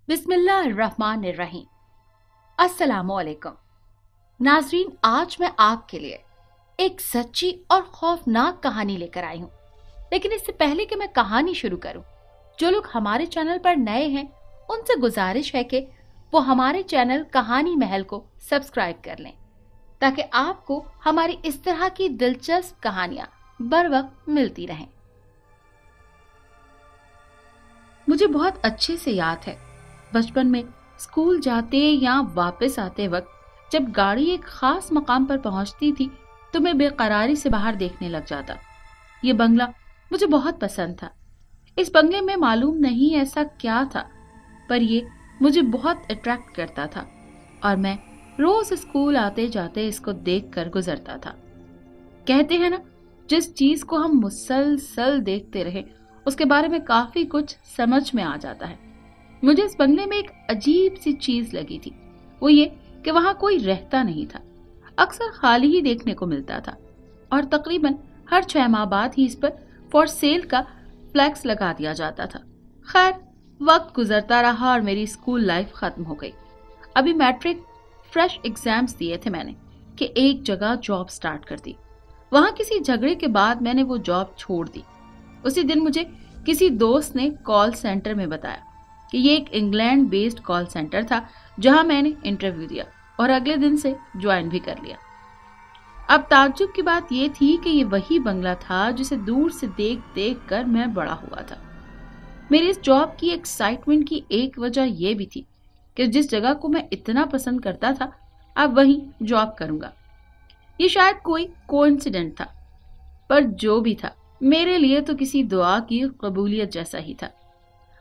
बिस्मिल्लाहिर्रहमानिर्रहीम। अस्सलामुअलैकुम नाजरीन, आज मैं आपके लिए एक सच्ची और खौफनाक कहानी लेकर आई हूँ। लेकिन इससे पहले कि मैं कहानी शुरू करूँ, जो लोग हमारे चैनल पर नए हैं उनसे गुजारिश है कि वो हमारे चैनल कहानी महल को सब्सक्राइब कर लें, ताकि आपको हमारी इस तरह की दिलचस्प कहानियां बर वक्त मिलती रहें। मुझे बहुत अच्छे से याद है, बचपन में स्कूल जाते या वापस आते वक्त जब गाड़ी एक खास मकाम पर पहुंचती थी तो मैं बेकरारी से बाहर देखने लग जाता। ये बंगला मुझे बहुत पसंद था। इस बंगले में मालूम नहीं ऐसा क्या था, पर ये मुझे बहुत अट्रैक्ट करता था और मैं रोज स्कूल आते जाते इसको देखकर गुजरता था। कहते हैं ना, जिस चीज को हम मुसलसल देखते रहे उसके बारे में काफी कुछ समझ में आ जाता है। मुझे इस बंगले में एक अजीब सी चीज लगी थी, वो ये कि वहां कोई रहता नहीं था। अक्सर खाली ही देखने को मिलता था और तकरीबन हर 6 माह बाद ही इस पर फॉर सेल का फ्लैक्स लगा दिया जाता था। खैर, वक्त गुजरता रहा और मेरी स्कूल लाइफ खत्म हो गई। अभी मैट्रिक फ्रेश एग्जाम्स दिए थे मैंने कि एक जगह जॉब स्टार्ट कर दी। वहां किसी झगड़े के बाद मैंने वो जॉब छोड़ दी। उसी दिन मुझे किसी दोस्त ने कॉल सेंटर में बताया कि ये एक इंग्लैंड बेस्ड कॉल सेंटर था जहां मैंने इंटरव्यू दिया और अगले दिन से ज्वाइन भी कर लिया। अब ताज्जुब की बात ये थी कि ये वही बंगला था जिसे दूर से देख देख कर मैं बड़ा हुआ था। मेरी इस जॉब की एक्साइटमेंट की एक वजह यह भी थी कि जिस जगह को मैं इतना पसंद करता था अब वहीं जॉब करूंगा। ये शायद कोई कोइंसिडेंट था, पर जो भी था मेरे लिए तो किसी दुआ की कबूलियत जैसा ही था।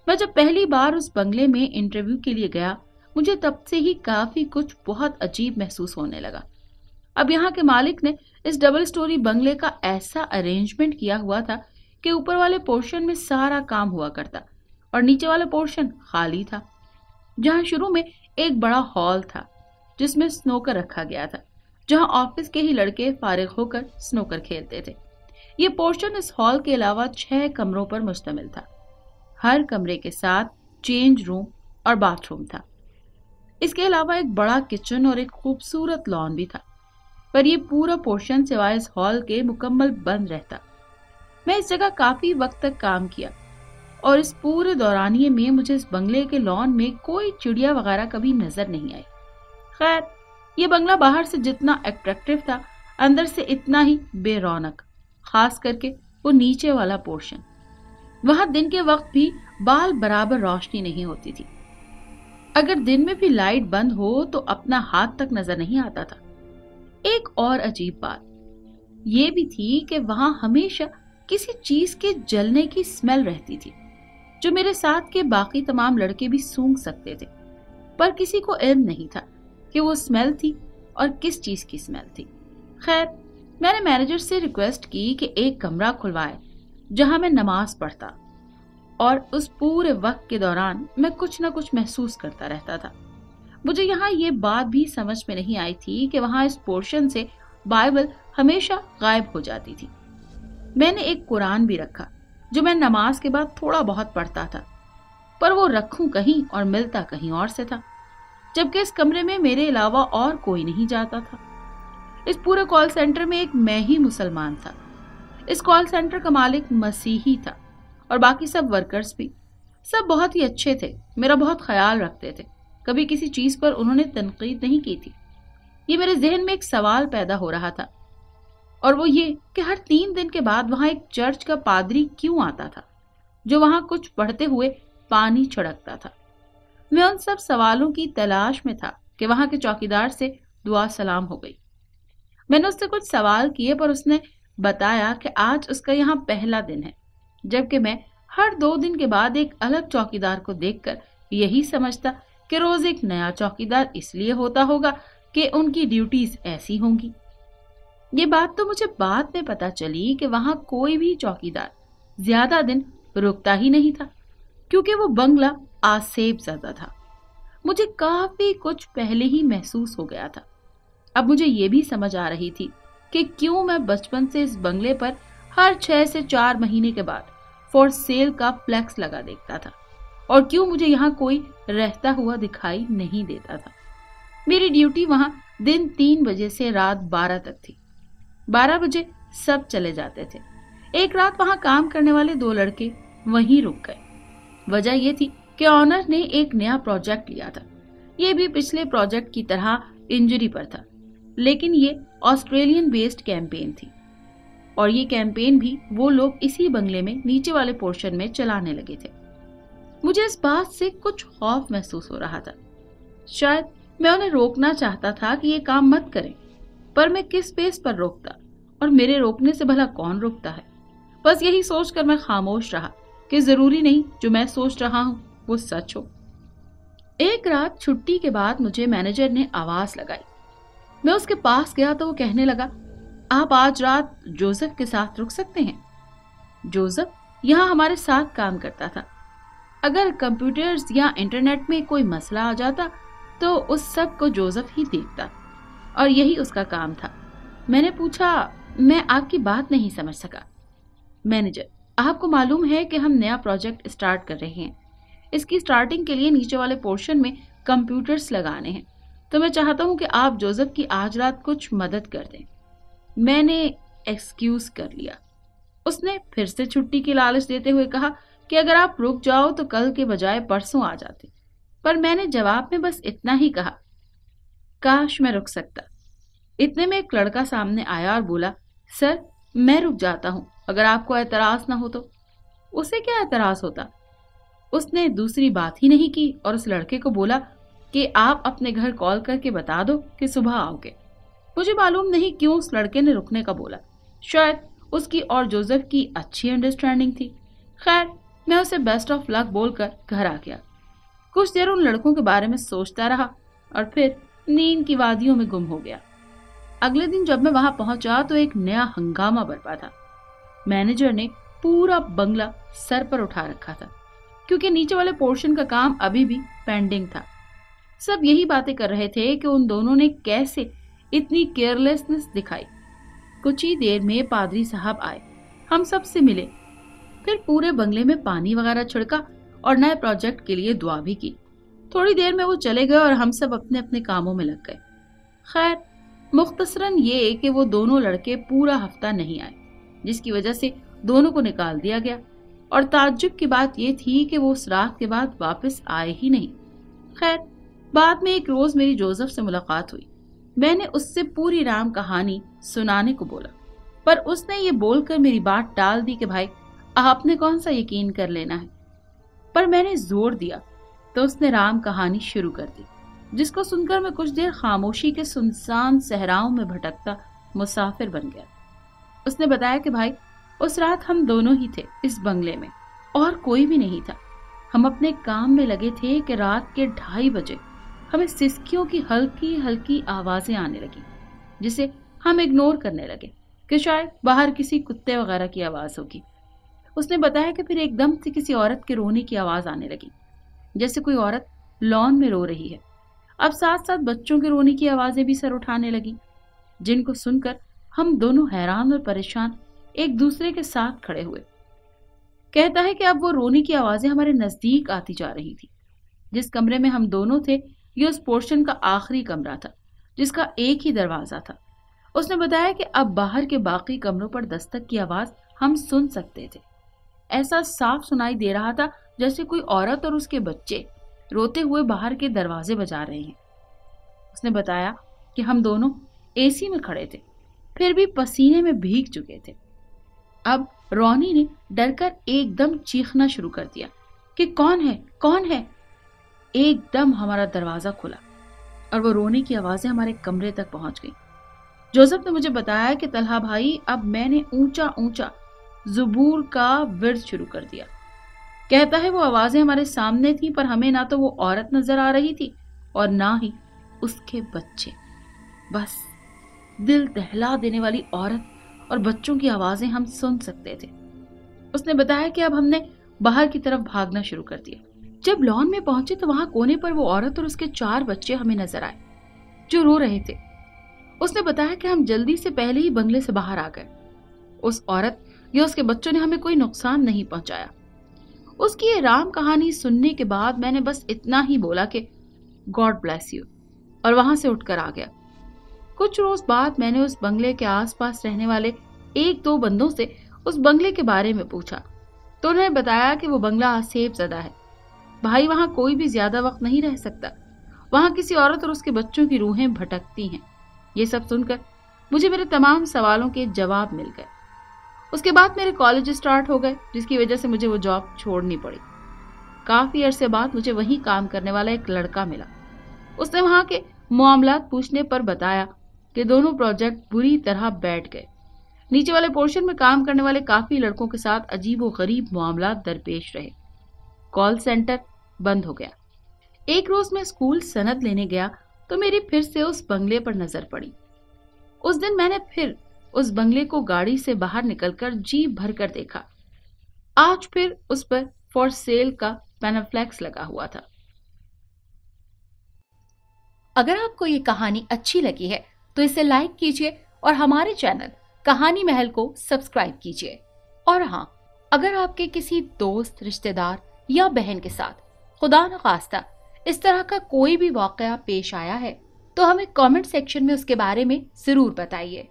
मैं जब पहली बार उस बंगले में इंटरव्यू के लिए गया, मुझे तब से ही काफी कुछ बहुत अजीब महसूस होने लगा। अब यहाँ के मालिक ने इस डबल स्टोरी बंगले का ऐसा अरेंजमेंट किया हुआ था कि ऊपर वाले पोर्शन में सारा काम हुआ करता और नीचे वाला पोर्शन खाली था, जहाँ शुरू में एक बड़ा हॉल था जिसमें स्नोकर रखा गया था, जहाँ ऑफिस के ही लड़के फारिग होकर स्नोकर खेलते थे। ये पोर्शन इस हॉल के अलावा 6 कमरों पर मुश्तमिल था। हर कमरे के साथ चेंज रूम और बाथरूम था। इसके अलावा एक बड़ा किचन और एक खूबसूरत लॉन भी था, पर यह पूरा पोर्शन सिवाय इस हॉल के मुकम्मल बंद रहता। मैं इस जगह काफी वक्त तक काम किया और इस पूरे दौरानिये में मुझे इस बंगले के लॉन में कोई चिड़िया वगैरह कभी नजर नहीं आई। खैर, ये बंगला बाहर से जितना अट्रैक्टिव था, अंदर से इतना ही बेरौनक, खास करके वो नीचे वाला पोर्शन। वहां दिन के वक्त भी बाल बराबर रोशनी नहीं होती थी। अगर दिन में भी लाइट बंद हो तो अपना हाथ तक नजर नहीं आता था। एक और अजीब बात यह भी थी कि वहां हमेशा किसी चीज के जलने की स्मेल रहती थी, जो मेरे साथ के बाकी तमाम लड़के भी सूंघ सकते थे, पर किसी को इल्म नहीं था कि वो स्मेल थी और किस चीज की स्मेल थी। खैर, मैंने मैनेजर से रिक्वेस्ट की कि एक कमरा खुलवाए जहां मैं नमाज पढ़ता, और उस पूरे वक्त के दौरान मैं कुछ न कुछ महसूस करता रहता था। मुझे यहाँ ये बात भी समझ में नहीं आई थी कि वहां इस पोर्शन से बाइबल हमेशा गायब हो जाती थी। मैंने एक कुरान भी रखा जो मैं नमाज के बाद थोड़ा बहुत पढ़ता था, पर वो रखूं कहीं और मिलता कहीं और से था, जबकि इस कमरे में मेरे अलावा और कोई नहीं जाता था। इस पूरे कॉल सेंटर में एक मैं ही मुसलमान था। इस कॉल सेंटर का मालिक मसीही था और बाकी सब वर्कर्स भी। सब बहुत ही अच्छे थे, मेरा बहुत ख्याल रखते थे। कभी किसी चीज पर उन्होंने तनकीद नहीं की थी। ये मेरे जहन में एक सवाल पैदा हो रहा था, और वो ये कि हर 3 दिन के बाद वहां एक चर्च का पादरी क्यों आता था जो वहां कुछ पढ़ते हुए पानी छिड़कता था। मैं उन सब सवालों की तलाश में था कि वहां के चौकीदार से दुआ सलाम हो गई। मैंने उससे कुछ सवाल किए, पर उसने बताया कि आज उसका यहाँ पहला दिन है, जबकि मैं हर 2 दिन के बाद एक अलग चौकीदार को देखकर यही समझता कि रोज एक नया चौकीदार इसलिए होता होगा कि उनकी ड्यूटीज ऐसी होंगी। ये बात तो मुझे बाद में पता चली कि वहां कोई भी चौकीदार ज्यादा दिन रुकता ही नहीं था, क्योंकि वो बंगला आसेब ज़दा था। मुझे काफी कुछ पहले ही महसूस हो गया था। अब मुझे ये भी समझ आ रही थी कि क्यों मैं बचपन से इस बंगले पर हर 6 से 4 महीने के बाद फॉर सेल का फ्लैक्स लगा देखता था, और क्यों मुझे यहाँ कोई रहता हुआ दिखाई नहीं देता था। मेरी ड्यूटी वहां दिन 3 बजे से रात 12 तक थी। 12 बजे सब चले जाते थे। एक रात वहां काम करने वाले 2 लड़के वहीं रुक गए। वजह यह थी कि ऑनर ने एक नया प्रोजेक्ट लिया था। ये भी पिछले प्रोजेक्ट की तरह इंजरी पर था, लेकिन ये ऑस्ट्रेलियन बेस्ड कैंपेन थी और ये कैंपेन भी वो लोग इसी बंगले में नीचे वाले पोर्शन में चलाने लगे थे। मुझे इस बात से कुछ खौफ महसूस हो रहा था। शायद मैं उन्हें रोकना चाहता था कि ये काम मत करें, पर मैं किस बेस पर रोकता और मेरे रोकने से भला कौन रोकता है। बस यही सोचकर मैं खामोश रहा कि जरूरी नहीं जो मैं सोच रहा हूं वो सच हो। एक रात छुट्टी के बाद मुझे मैनेजर ने आवाज लगाई। मैं उसके पास गया तो वो कहने लगा, आप आज रात जोसेफ के साथ रुक सकते हैं। जोसेफ यहाँ हमारे साथ काम करता था। अगर कंप्यूटर्स या इंटरनेट में कोई मसला आ जाता तो उस सब को जोसेफ ही देखता और यही उसका काम था। मैंने पूछा, मैं आपकी बात नहीं समझ सका। मैनेजर, आपको मालूम है कि हम नया प्रोजेक्ट स्टार्ट कर रहे हैं। इसकी स्टार्टिंग के लिए नीचे वाले पोर्शन में कंप्यूटर्स लगाने हैं, तो मैं चाहता हूं कि आप जोसेफ की आज रात कुछ मदद कर दें। मैंने एक्सक्यूज कर लिया। उसने फिर से छुट्टी की लालच देते हुए कहा कि अगर आप रुक जाओ तो कल के बजाय परसों आ जाते, पर मैंने जवाब में बस इतना ही कहा, काश मैं रुक सकता। इतने में एक लड़का सामने आया और बोला, सर मैं रुक जाता हूं अगर आपको एतराज ना हो तो। उसे क्या एतराज होता। उसने दूसरी बात ही नहीं की और उस लड़के को बोला कि आप अपने घर कॉल करके बता दो कि सुबह आओगे। मुझे मालूम नहीं क्यों उस लड़के ने रुकने का बोला। शायद उसकी और जोसेफ की अच्छी अंडरस्टैंडिंग थी। खैर, मैं उसे बेस्ट ऑफ लक बोलकर घर आ गया। कुछ देर उन लड़कों के बारे में सोचता रहा और फिर नींद की वादियों में गुम हो गया। अगले दिन जब मैं वहां पहुंचा तो एक नया हंगामा बरपा था। मैनेजर ने पूरा बंगला सर पर उठा रखा था, क्योंकि नीचे वाले पोर्शन का काम अभी भी पेंडिंग था। सब यही बातें कर रहे थे कि उन दोनों ने कैसे इतनी केयरलेसनेस दिखाई। कुछ ही देर में पादरी साहब आए, हम सब से मिले, फिर पूरे बंगले में पानी वगैरह छिड़का और नए प्रोजेक्ट के लिए दुआ भी की। थोड़ी देर में वो चले गए और हम सब अपने अपने कामों में लग गए। खैर, मुख्तसरन ये कि वो दोनों लड़के पूरा हफ्ता नहीं आए, जिसकी वजह से दोनों को निकाल दिया गया। और ताज्जुब की बात ये थी कि वो उस रात के बाद वापस आए ही नहीं। खैर, बाद में एक रोज मेरी जोसेफ से मुलाकात हुई। मैंने उससे पूरी राम कहानी सुनाने को बोला, पर उसने ये बोलकर मेरी बात टाल दी कि भाई आपने कौन सा यकीन कर लेना है। पर मैंने जोर दिया तो उसने राम कहानी शुरू कर दी, जिसको सुनकर मैं कुछ देर खामोशी के सुनसान सहराओं में भटकता मुसाफिर बन गया। उसने बताया कि भाई उस रात हम दोनों ही थे इस बंगले में और कोई भी नहीं था। हम अपने काम में लगे थे कि रात के 2:30 बजे हमें सिसकियों की हल्की हल्की आवाजें आने लगी, जिसे हम इग्नोर करने लगे कि शायद बाहर किसी कुत्ते वगैरह की आवाज होगी। उसने बताया कि फिर एकदम से किसी औरत के रोने की आवाज आने लगी, जैसे कोई औरत लॉन में रो रही है। अब साथ साथ बच्चों के रोने की आवाजें भी सर उठाने लगी, जिनको सुनकर हम दोनों हैरान और परेशान एक दूसरे के साथ खड़े हुए। कहता है कि अब वो रोने की आवाजें हमारे नजदीक आती जा रही थी। जिस कमरे में हम दोनों थे ये उस पोर्शन का आखिरी कमरा था, जिसका एक ही दरवाजा था। उसने बताया कि अब बाहर के बाकी कमरों पर दस्तक की आवाज हम सुन सकते थे। ऐसा साफ सुनाई दे रहा था जैसे कोई औरत और उसके बच्चे रोते हुए बाहर के दरवाजे बजा रहे हैं। उसने बताया कि हम दोनों एसी में खड़े थे, फिर भी पसीने में भीग चुके थे। अब रोनी ने डरकर एकदम चीखना शुरू कर दिया कि कौन है, कौन है। एकदम हमारा दरवाजा खुला और वो रोने की आवाजें हमारे कमरे तक पहुंच गई। जोसेफ ने मुझे बताया कि तलहा भाई, अब मैंने ऊंचा ऊंचा ज़ुबूर का विर्द शुरू कर दिया। कहता है वो आवाजें हमारे सामने थी, पर हमें ना तो वो औरत नजर आ रही थी और ना ही उसके बच्चे। बस दिल दहला देने वाली औरत और बच्चों की आवाजें हम सुन सकते थे। उसने बताया कि अब हमने बाहर की तरफ भागना शुरू कर दिया। जब लॉन में पहुंचे तो वहां कोने पर वो औरत और उसके 4 बच्चे हमें नजर आए जो रो रहे थे। उसने बताया कि हम जल्दी से पहले ही बंगले से बाहर आ गए। उस औरत या उसके बच्चों ने हमें कोई नुकसान नहीं पहुंचाया। اس کی یہ رام کہانی سننے کے بعد میں نے بس اتنا ہی بولا کہ گاڈ بلیس یو، اور وہاں سے اٹھ کر آ گیا۔ کچھ روز بعد میں نے اس بنگلے کے آس پاس رہنے والے ایک دو بندوں سے اس بنگلے کے بارے میں پوچھا تو انہوں نے بتایا کہ وہ بنگلہ آسیب زدہ ہے۔ بھائی وہاں کوئی بھی زیادہ وقت نہیں رہ سکتا، وہاں کسی عورت اور اس کے بچوں کی روحیں بھٹکتی ہیں۔ یہ سب سن کر مجھے میرے تمام سوالوں کے جواب مل گئے۔ اس کے بعد میرے کالج سٹارٹ ہو گئے، جس کی وجہ سے مجھے وہ جاب چھوڑنی پڑی۔ کافی عرصے بعد مجھے وہیں کام کرنے والا ایک لڑکا ملا۔ اس نے وہاں کے معاملات پوچھنے پر بتایا کہ دونوں پروجیکٹ بری طرح بیٹھ گئے۔ نیچے والے پورشن میں کام کرنے والے کافی لڑکوں کے ساتھ عجیب و غریب معاملات درپیش رہے۔ کال سینٹر بند ہو گیا۔ ایک روز میں اسکول سند لینے گیا تو میری پھر سے اس بنگلے پر نظر پڑی۔ اس دن میں نے پھر اس بنگلے کو گاڑی سے باہر نکل کر جی بھر کر دیکھا۔ آج پھر اس پر فار سیل کا پینفلیکس لگا ہوا تھا۔ اگر آپ کو یہ کہانی اچھی لگی ہے تو اسے لائک کیجیے اور ہمارے چینل کہانی محل کو سبسکرائب کیجیے۔ اور ہاں، اگر آپ کے کسی دوست، رشتہ دار یا بہن کے ساتھ خدا نخواستہ اس طرح کا کوئی بھی واقعہ پیش آیا ہے تو ہمیں کامنٹ سیکشن میں اس کے بارے میں ضرور بتائیے۔